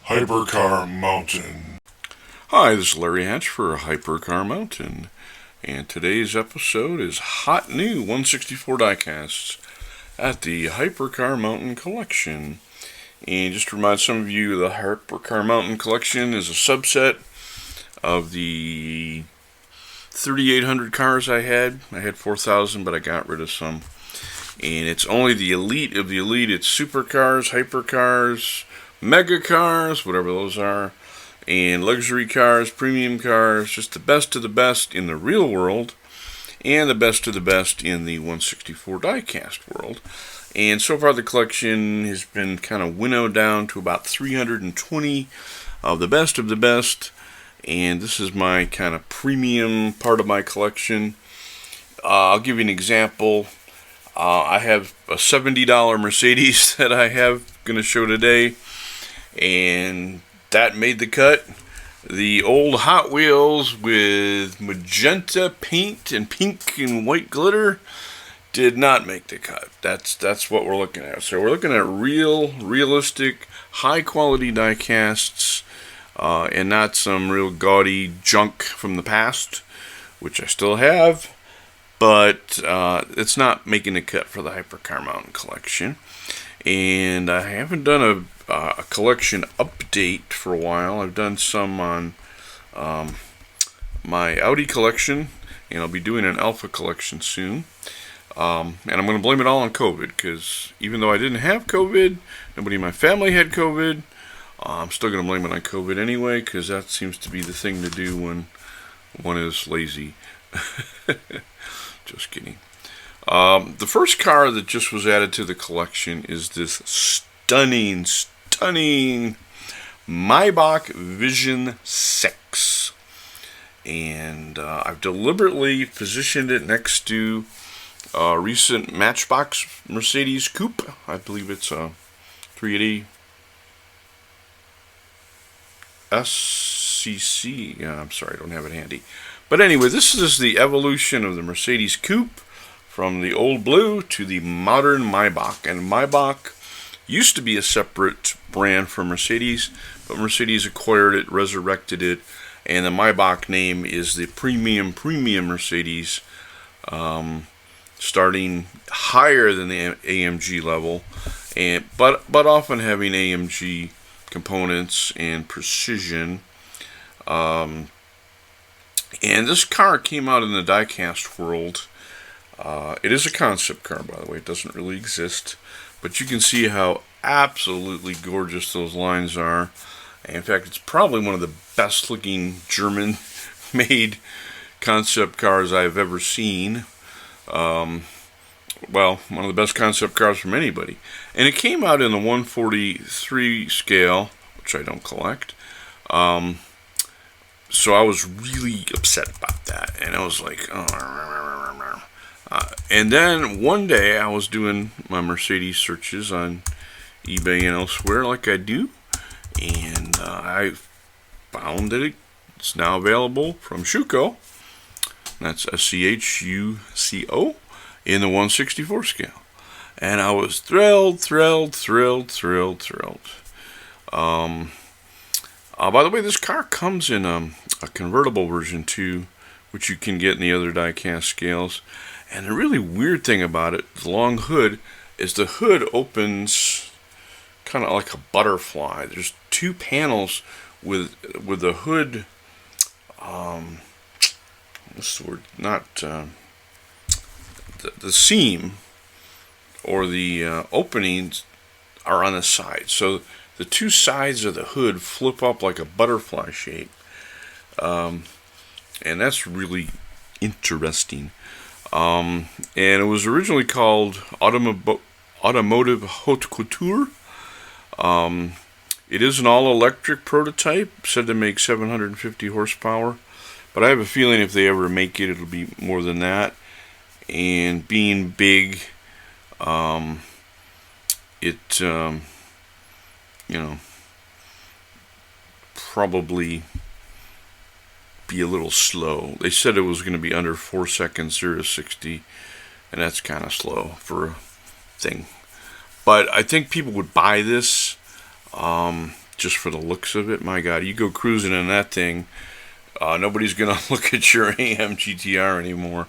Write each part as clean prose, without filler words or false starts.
Hypercar Mountain. Hi, this is Larry Hatch for Hypercar Mountain, and today's episode is hot new 164 diecasts at the Hypercar Mountain Collection. And just to remind some of you, the Hypercar Mountain Collection is a subset of the 3,800 cars I had. I had 4,000, but I got rid of some. And it's only the elite of the elite. It's supercars, hypercars, mega cars, whatever those are, and luxury cars, premium cars, just the best of the best in the real world, and the best of the best in the 164 diecast world. And so far the collection has been kind of winnowed down to about 320 of the best, and this is my kind of premium part of my collection. I'll give you an example. I have a $70 Mercedes that I have going to show today, and that made the cut. The old Hot Wheels with magenta paint and pink and white glitter did not make the cut. That's what we're looking at. So we're looking at realistic, high-quality diecasts, and not some real gaudy junk from the past, which I still have. But it's not making the cut for the Hypercar Mountain Collection. And I haven't done a collection update for a while. I've done some on my Audi collection, and I'll be doing an Alfa collection soon. And I'm going to blame it all on COVID, because even though I didn't have COVID, nobody in my family had COVID, I'm still going to blame it on COVID anyway, because that seems to be the thing to do when one is lazy. Just kidding. The first car that just was added to the collection is this stunning Maybach Vision 6. And I've deliberately positioned it next to a recent Matchbox Mercedes Coupe. I believe it's a 380 SCC. Yeah, I'm sorry, I don't have it handy. But anyway, this is the evolution of the Mercedes Coupe from the old blue to the modern Maybach. And Maybach used to be a separate brand for Mercedes, but Mercedes acquired it, resurrected it, and the Maybach name is the premium Mercedes, starting higher than the AMG level, but often having AMG components and precision. And this car came out in the diecast world. It is a concept car, by the way. It doesn't really exist. But you can see how absolutely gorgeous those lines are. And in fact, it's probably one of the best looking German-made concept cars I've ever seen. Well, one of the best concept cars from anybody. And it came out in the 143 scale, which I don't collect. So I was really upset about that, and I was like, oh. And then one day I was doing my Mercedes searches on eBay and elsewhere, like I do, and I found that it's now available from Schuco. That's SCHUCO in the 164 scale, and I was thrilled. By the way, this car comes in a convertible version too, which you can get in the other diecast scales. And the really weird thing about it, the long hood, is the hood opens kind of like a butterfly. There's two panels with the hood. What's the word? Not the seam or the openings are on the side. So the two sides of the hood flip up like a butterfly shape. And that's really interesting. And it was originally called Automotive Haute Couture. It is an all-electric prototype, said to make 750 horsepower. But I have a feeling if they ever make it, it'll be more than that. And being big, probably be a little slow. They said it was going to be under 4 seconds 0 to 60, and that's kind of slow for a thing. But I think people would buy this just for the looks of it. My God, you go cruising in that thing, nobody's gonna look at your Amg GTR anymore.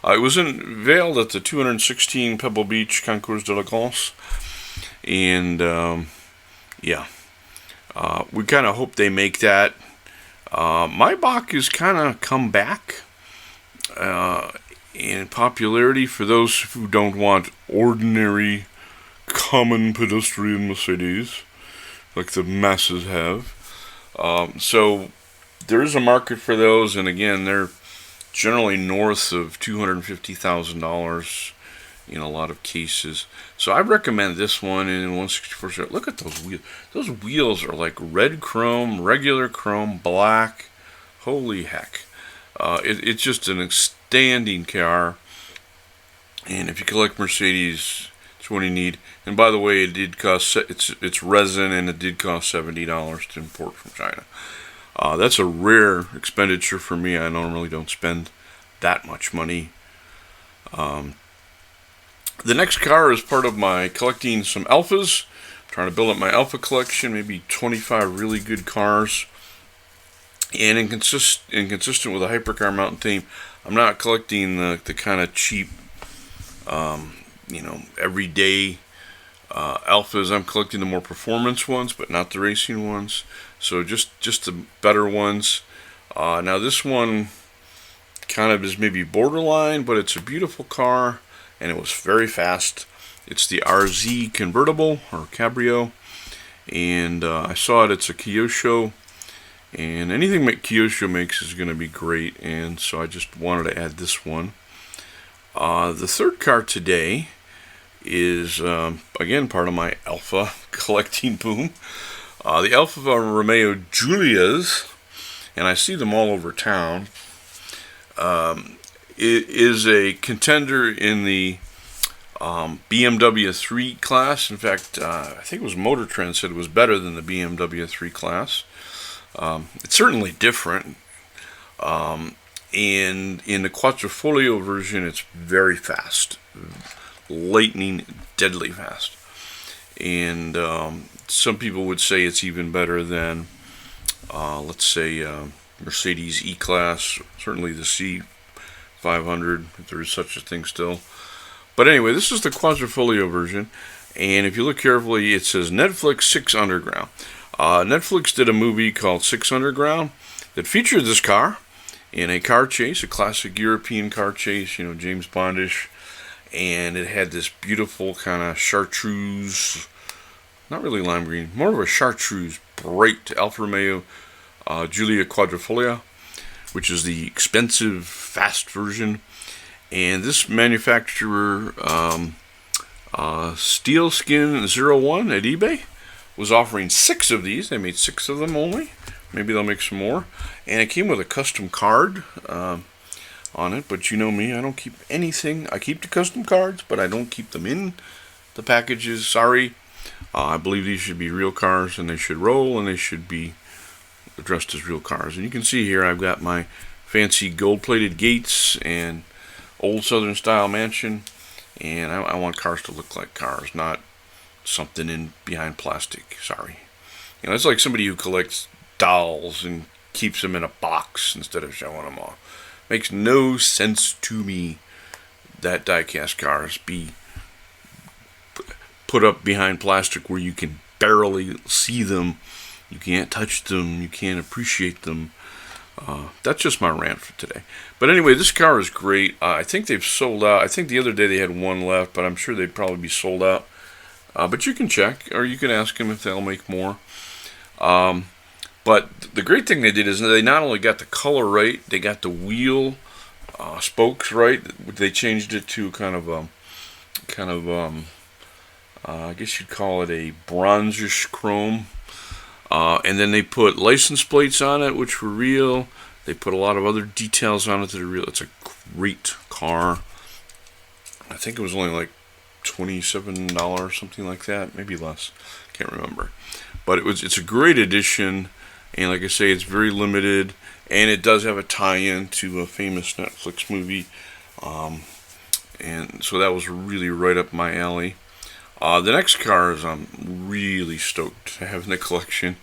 It was unveiled at the 216 Pebble Beach Concours de la Course, and yeah, we kind of hope they make that. Maybach has kind of come back in popularity for those who don't want ordinary, common pedestrian Mercedes like the masses have. So there is a market for those, and again, they're generally north of $250,000 in a lot of cases. So I recommend this one in 164. Look at those wheels. Those wheels are like red chrome, regular chrome, black. Holy heck. It's just an outstanding car. And if you collect Mercedes, it's what you need. And by the way, it did cost, it's resin, and it did cost $70 to import from China. That's a rare expenditure for me. I normally don't spend that much money. The next car is part of my collecting some Alfas. I'm trying to build up my Alfa collection, maybe 25 really good cars. And inconsistent with the Hypercar mountain theme, I'm not collecting the kind of cheap, everyday Alfas. I'm collecting the more performance ones, but not the racing ones. So just the better ones. Now this one kind of is maybe borderline, but it's a beautiful car, and it was very fast. It's the RZ convertible or cabrio, and I saw it. It's a Kyosho, and anything that Kyosho makes is going to be great, and so I just wanted to add this one. The third car today is again part of my Alfa collecting boom. The Alfa Romeo Giulias, and I see them all over town. It is a contender in the BMW 3 class. In fact, I think it was Motor Trend said it was better than the BMW 3 class. It's certainly different. And in the Quattrofolio version, it's very fast. Lightning, deadly fast. And some people would say it's even better than, let's say, Mercedes E-Class, certainly the C500, if there is such a thing still. But anyway, this is the Quadrifoglio version, and if you look carefully, it says Netflix 6 Underground. Netflix did a movie called 6 Underground that featured this car in a car chase, a classic European car chase, James Bondish, and it had this beautiful kind of chartreuse, not really lime green, more of a chartreuse, bright Alfa Romeo Giulia Quadrifoglio, which is the expensive, fast version. And this manufacturer, Steelskin01 at eBay, was offering 6 of these. They made 6 of them only. Maybe they'll make some more. And it came with a custom card on it. But you know me, I don't keep anything. I keep the custom cards, but I don't keep them in the packages. Sorry. I believe these should be real cars, and they should roll, and they should be addressed as real cars. And you can see here I've got my fancy gold-plated gates and old Southern style mansion, and I want cars to look like cars, not something in behind plastic. Sorry. It's like somebody who collects dolls and keeps them in a box instead of showing them off. Makes no sense to me that diecast cars be put up behind plastic where you can barely see them, you can't touch them, you can't appreciate them. That's just my rant for today. But anyway, this car is great. I think they've sold out. I think the other day they had one left, but I'm sure they'd probably be sold out. But you can check, or you can ask them if they'll make more. But the great thing they did is they not only got the color right, they got the wheel spokes right. They changed it to I guess you'd call it a bronzish chrome. And then they put license plates on it, which were real. They put a lot of other details on it that are real. It's a great car. I think it was only like $27, something like that, maybe less. Can't remember. But it's a great addition, and like I say, it's very limited, and it does have a tie-in to a famous Netflix movie. And so that was really right up my alley. The next cars I'm really stoked to have in the collection.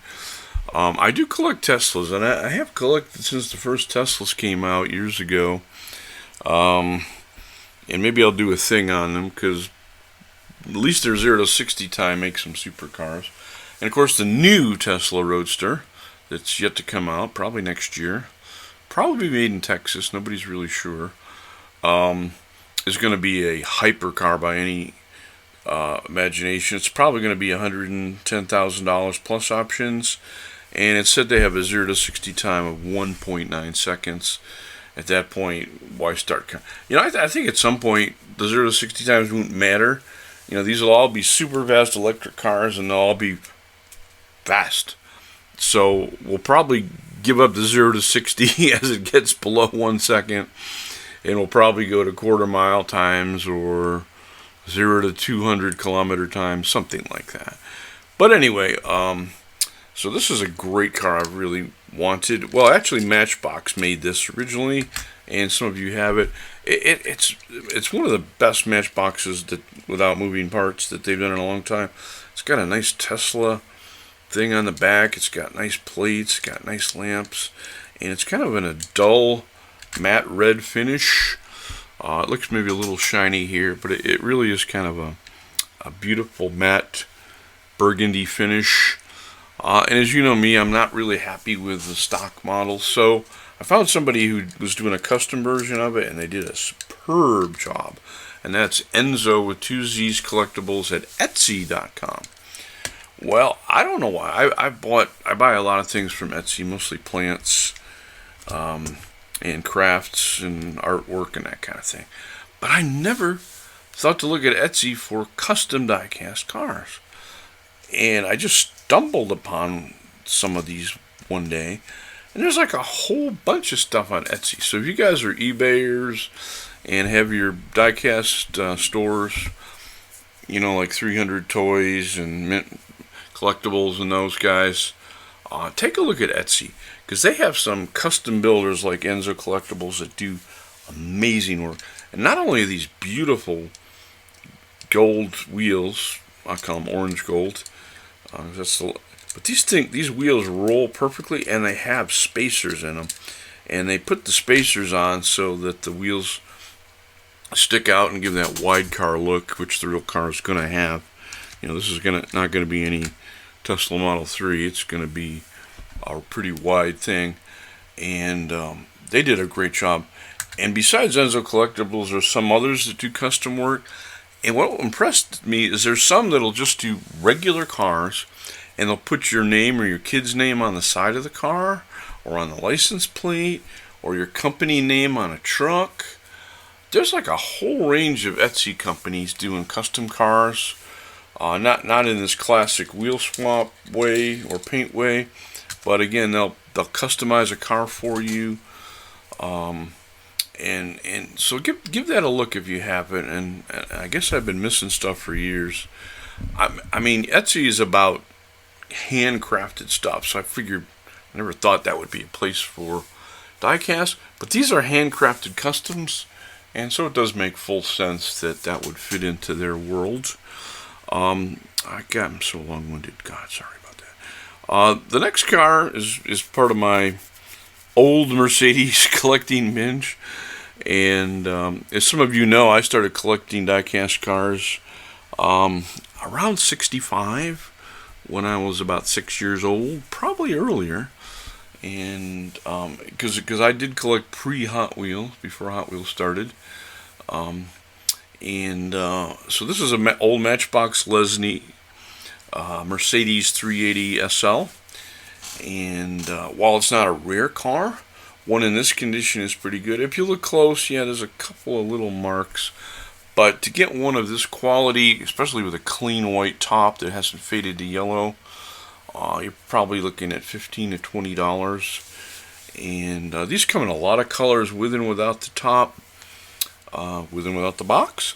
I do collect Teslas, and I have collected since the first Teslas came out years ago. And maybe I'll do a thing on them, because at least their 0 to 60 time makes them supercars. And of course the new Tesla Roadster that's yet to come out, probably next year, probably made in Texas, nobody's really sure, is going to be a hypercar by any imagination. It's probably going to be $110,000 plus options, and it said they have a 0 to 60 time of 1.9 seconds. At that point, why start? I think at some point the 0 to 60 times won't matter. These will all be super fast electric cars, and they'll all be fast. So we'll probably give up the 0 to 60 as it gets below 1 second, and we'll probably go to quarter mile times or 0 to 200 kilometer times, something like that. But anyway, so this is a great car I've really wanted. Well, actually, Matchbox made this originally, and some of you have it. It's one of the best Matchboxes that, without moving parts, that they've done in a long time. It's got a nice Tesla thing on the back. It's got nice plates. It's got nice lamps, and it's kind of in a dull matte red finish. It looks maybe a little shiny here, but it really is kind of a beautiful matte burgundy finish. And as you know me, I'm not really happy with the stock model, so I found somebody who was doing a custom version of it, and they did a superb job. And that's Enzo with 2 Z's Collectibles at Etsy.com. Well, I don't know why. I buy a lot of things from Etsy, mostly plants, and crafts and artwork and that kind of thing. But I never thought to look at Etsy for custom diecast cars. And I just stumbled upon some of these one day, and there's like a whole bunch of stuff on Etsy. So if you guys are eBayers and have your diecast stores, like 300 Toys and Mint Collectibles and those guys, take a look at Etsy, because they have some custom builders like Enzo Collectibles that do amazing work. And not only are these beautiful gold wheels, I call them orange gold, but these wheels roll perfectly, and they have spacers in them, and they put the spacers on so that the wheels stick out and give that wide car look, which the real car is going to have. This is not going to be any Tesla Model 3. It's going to be a pretty wide thing, and they did a great job. And besides Enzo Collectibles, there's some others that do custom work. And what impressed me is there's some that'll just do regular cars, and they'll put your name or your kid's name on the side of the car, or on the license plate, or your company name on a truck. There's like a whole range of Etsy companies doing custom cars, not in this classic wheel swap way or paint way, but again, they'll customize a car for you. And so give that a look if you haven't. And I guess I've been missing stuff for years. I mean, Etsy is about handcrafted stuff, so I never thought that would be a place for diecast. But these are handcrafted customs, and so it does make full sense that would fit into their world. I'm so long-winded. God, sorry about that. The next car is part of my old Mercedes collecting binge. And as some of you know, I started collecting diecast cars around 65, when I was about 6 years old, probably earlier. And because I did collect pre-Hot Wheels, before Hot Wheels started. So this is an old Matchbox Lesney Mercedes 380 SL. And while it's not a rare car, one in this condition is pretty good. If you look close, yeah, there's a couple of little marks. But to get one of this quality, especially with a clean white top that hasn't faded to yellow, you're probably looking at $15 to $20. And these come in a lot of colors, with and without the top, with and without the box.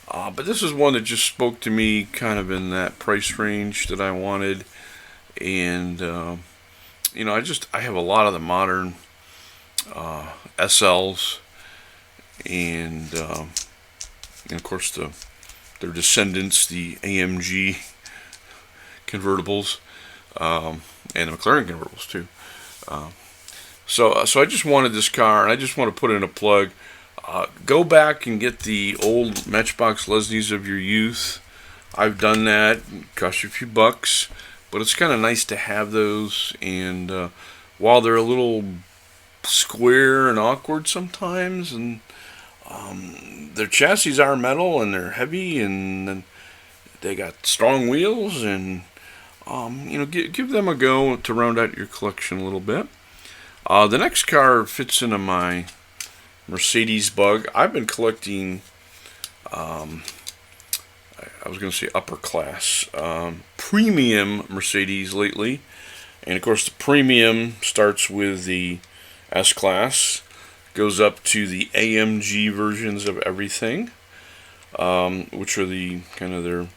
But this is one that just spoke to me kind of in that price range that I wanted. And I have a lot of the modern SLs, and of course the their descendants, the AMG convertibles, and the McLaren convertibles too. So I just wanted this car, and I just want to put in a plug. Go back and get the old Matchbox Lesnies of your youth. I've done that. It costs you a few bucks, but it's kind of nice to have those. And while they're a little square and awkward sometimes, and their chassis are metal and they're heavy, and they got strong wheels, and give them a go to round out your collection a little bit. The next car fits into my Mercedes bug. I've been collecting, I was going to say upper class, premium Mercedes lately. And of course the premium starts with the S-Class, goes up to the AMG versions of everything, which are the kind of their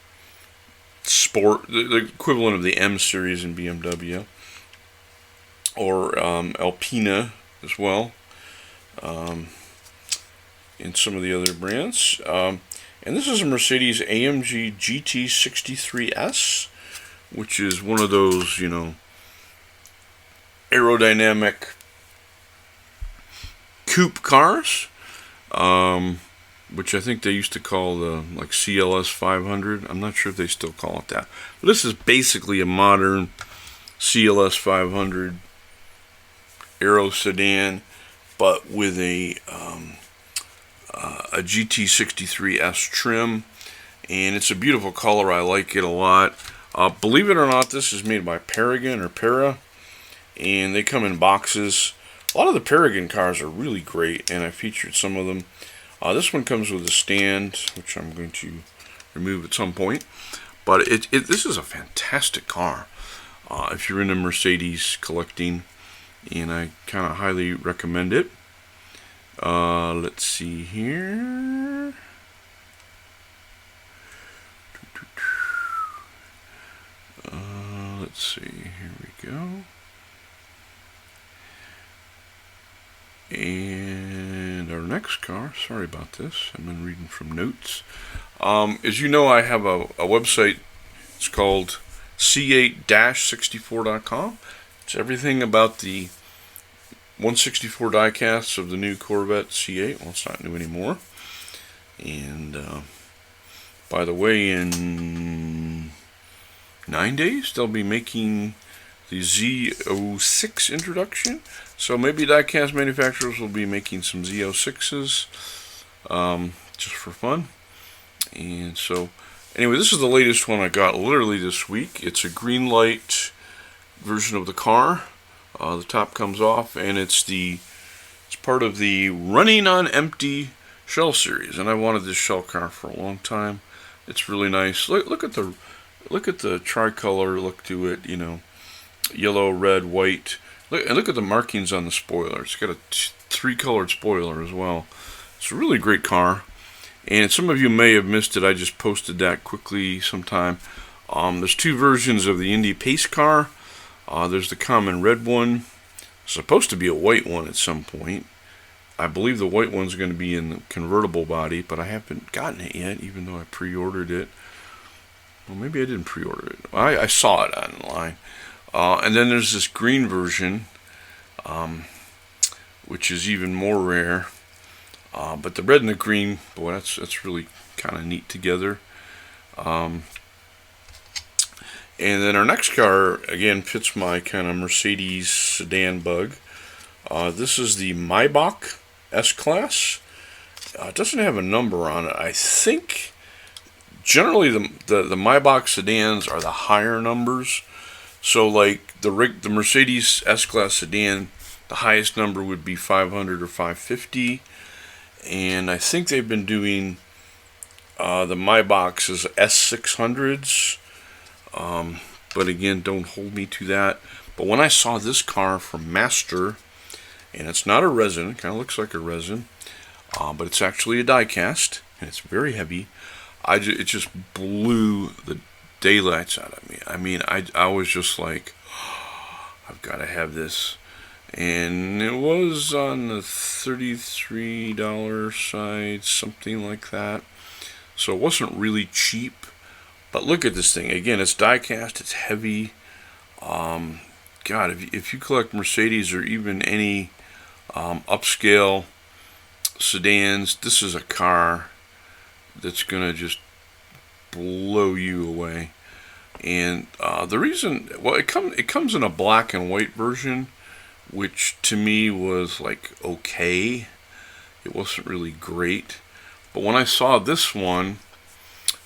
sport, the equivalent of the M series in BMW, or Alpina as well, and some of the other brands. And this is a Mercedes AMG Gt63s, which is one of those, aerodynamic coupe cars, which I think they used to call the CLS 500. I'm not sure if they still call it that. But this is basically a modern CLS 500 aero sedan, but with a GT63S trim, and it's a beautiful color. I like it a lot. Believe it or not, this is made by Paragon or Para, and they come in boxes. A lot of the Paragon cars are really great, and I featured some of them. This one comes with a stand, which I'm going to remove at some point. But this is a fantastic car if you're into Mercedes collecting, and I kind of highly recommend it. Let's see here. Let's see, here we go. And our next car, sorry about this, I've been reading from notes. As you know, I have a website. It's called c8-64.com. It's everything about the 164 diecasts of the new Corvette C8. Well, it's not new anymore. And by the way, in 9 days, they'll be making the Z06 introduction. So maybe diecast manufacturers will be making some Z06s just for fun. And so, anyway, this is the latest one I got literally this week. It's a green light version of the car. The top comes off, and it's part of the Running on Empty shell series. And I wanted this shell car for a long time. It's really nice. Look at the tricolor look to it. Yellow, red, white. Look at the markings on the spoiler. It's got a three-colored spoiler as well. It's a really great car. And some of you may have missed it. I just posted that quickly sometime. There's two versions of the Indy Pace car. There's the common red one. It's supposed to be a white one at some point. I believe the white one's going to be in the convertible body, but I haven't gotten it yet, even though I pre-ordered it. Well, maybe I didn't pre-order it. I saw it online. And then there's this green version, which is even more rare. But the red and the green, boy, that's really kind of neat together. And then our next car, again, fits my kind of Mercedes sedan bug. This is the Mybach S-Class. It doesn't have a number on it. I think generally the Maybach sedans are the higher numbers. So like the Mercedes S-Class sedan, the highest number would be 500 or 550. And I think they've been doing the Maybachs as S600s. But again, don't hold me to that. But when I saw this car from Master, and it's not a resin, it kind of looks like a resin, but it's actually a diecast, and it's very heavy. It just blew the daylights out of me. I mean, I was just like, oh, I've got to have this. And it was on the $33 side, something like that. so it wasn't really cheap. But look at this thing. Again, it's diecast, it's heavy. God, if you collect Mercedes or even any upscale sedans, this is a car that's gonna just blow you away. And the reason, well, it comes in a black and white version, which to me was like okay. It wasn't really great. But when I saw this one,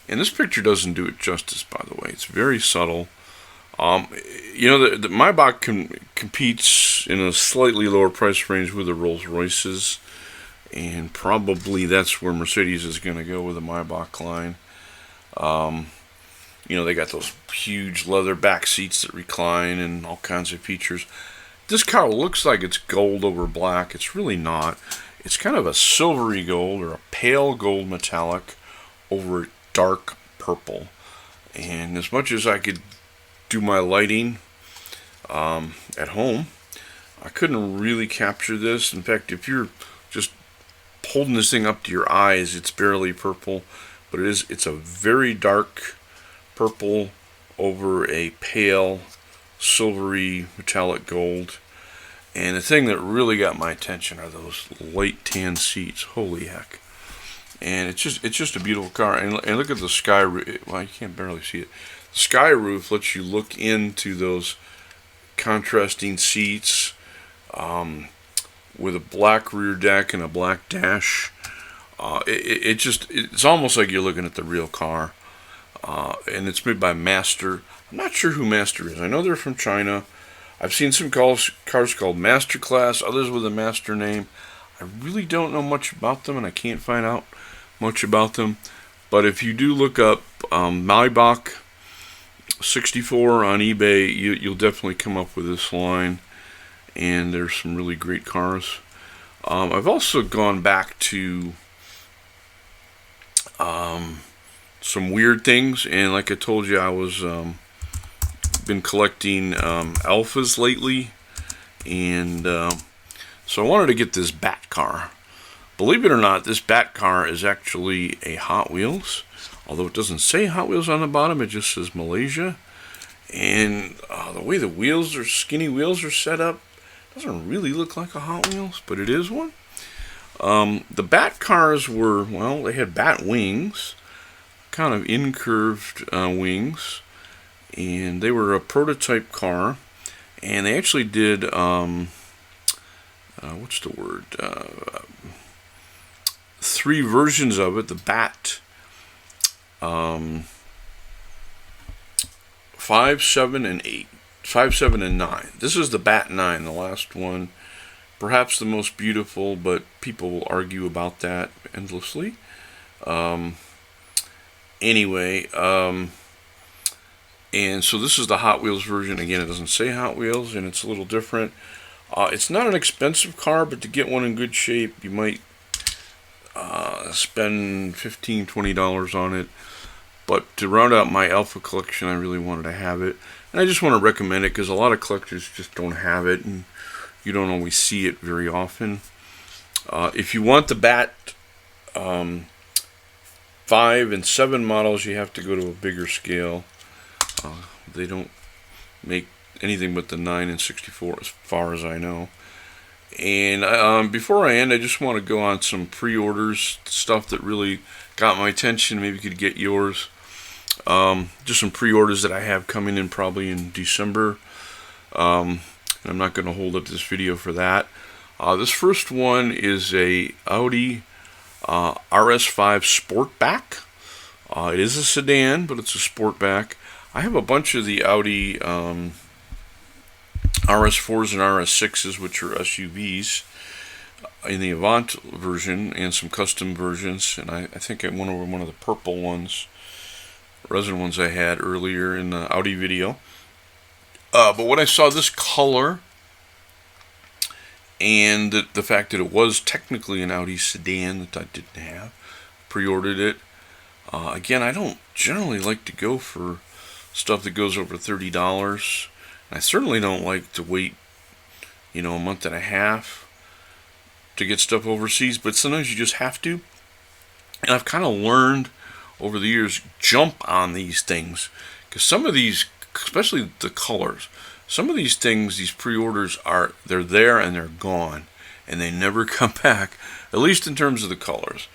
and this picture doesn't do it justice, by the way, it's very subtle. You know, the Maybach competes in a slightly lower price range with the Rolls Royces, and probably that's where Mercedes is going to go with the Maybach line. You know, they got those huge leather back seats that recline and all kinds of features. This car looks like it's gold over black. It's really not. It's kind of a silvery gold or a pale gold metallic over dark purple. And as much as I could do my lighting at home, I couldn't really capture this. In fact, if you're just holding this thing up to your eyes, it's barely purple, but it's a very dark purple over a pale silvery metallic gold. And the thing that really got my attention are those light tan seats. Holy heck. And it's just a beautiful car. And look at the sky roof. Well, you can't barely see it. The sky roof lets you look into those contrasting seats with a black rear deck and a black dash. It's almost like you're looking at the real car. And it's made by Master. I'm not sure who Master is. I know they're from China. I've seen some cars called Master Class, others with a Master name. I really don't know much about them, and I can't find out much about them. But if you do look up Mybach 64 on eBay, you'll definitely come up with this line. And there's some really great cars. I've also gone back to some weird things, and like I told you, I was been collecting Alfas lately, and so I wanted to get this Bat car. Believe it or not, this Bat car is actually a Hot Wheels, although it doesn't say Hot Wheels on the bottom, it just says Malaysia. And the way the wheels are, skinny wheels are set up, doesn't really look like a Hot Wheels, but it is one. The Bat cars were, well, they had bat wings, kind of incurved wings, and they were a prototype car, and they actually did, what's the word, 3 versions of it. The Bat 5, 7, and 8. 5, 7, and 9. This is the Bat 9, the last one. Perhaps the most beautiful, but people will argue about that endlessly. Anyway, and so this is the Hot Wheels version. Again, it doesn't say Hot Wheels, and it's a little different. It's not an expensive car, but to get one in good shape, you might spend $15, $20 on it. But to round out my Alfa collection, I really wanted to have it. And I just want to recommend it because a lot of collectors just don't have it, and you don't always see it very often. If you want the Bat 5 and 7 models, you have to go to a bigger scale. They don't make anything but the 9 and 64 as far as I know. And before I end, I just want to go on some pre-orders, stuff that really got my attention. Maybe you could get yours. Just some pre-orders that I have coming in probably in December. I'm not going to hold up this video for that. This first one is a Audi RS5 Sportback. It is a sedan, but it's a Sportback. I have a bunch of the Audi RS4s and RS6s, which are SUVs, in the Avant version and some custom versions. And I think I went over one of the purple ones, resin ones I had earlier in the Audi video. But when I saw this color and the fact that it was technically an Audi sedan that I didn't have, pre-ordered it. Again, I don't generally like to go for stuff that goes over $30. I certainly don't like to wait, a month and a half to get stuff overseas, but sometimes you just have to. And I've kind of learned over the years jump on these things, because some of these, especially the colors, some of these things, these pre-orders they're there and they're gone, and they never come back, at least in terms of the colors.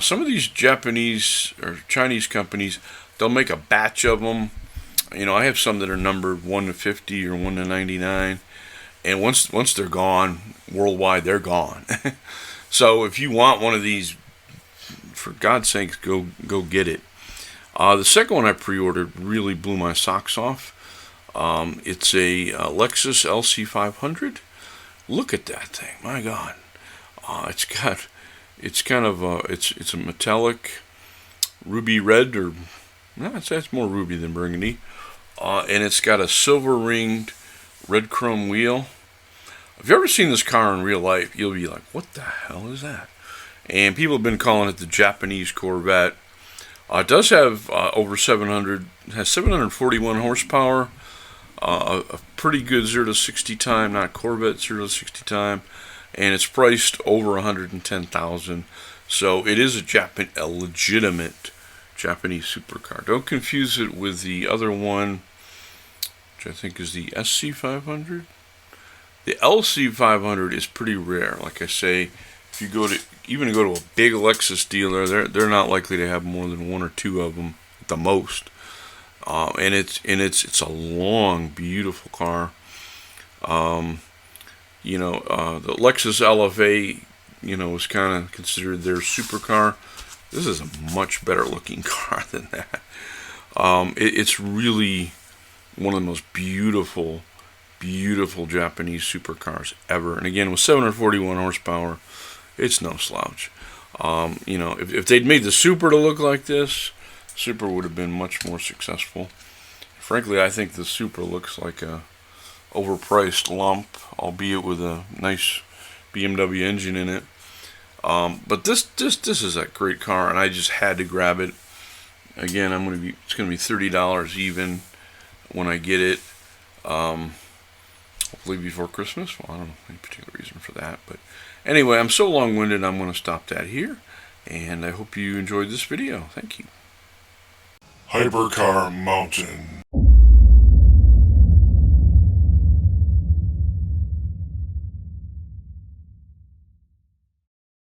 Some of these Japanese or Chinese companies, they'll make a batch of them. You know, I have some that are numbered 1 to 50 or 1 to 99, and once they're gone worldwide, they're gone. So if you want one of these, for God's sakes, go get it. The second one I pre-ordered really blew my socks off. It's a Lexus Lc 500. Look at that thing, my God! It's a metallic ruby red, or no, it's more ruby than burgundy, and it's got a silver ringed red chrome wheel. If you've ever seen this car in real life, you'll be like, "What the hell is that?" And people have been calling it the Japanese Corvette. It does have over 700, has 741 horsepower. A pretty good 0 to 60 time, not Corvette 0 to 60 time, and it's priced over $110,000. So it is a legitimate Japanese supercar. Don't confuse it with the other one, which I think is the SC500. The LC500 is pretty rare. Like I say, if you go to a big Lexus dealer, they're not likely to have more than 1 or 2 of them at the most. And it's a long, beautiful car. The Lexus LFA, is kind of considered their supercar. This is a much better looking car than that. It's really one of the most beautiful Japanese supercars ever. And again, with 741 horsepower, it's no slouch. If they'd made the Super to look like this, Super would have been much more successful. Frankly, I think the Super looks like a overpriced lump, albeit with a nice BMW engine in it. But this is a great car, and I just had to grab it. Again, it's gonna be $30 even when I get it. Hopefully before Christmas. Well, I don't know any particular reason for that, but anyway, I'm so long-winded, I'm going to stop that here, and I hope you enjoyed this video. Thank you. Hypercar Mountain.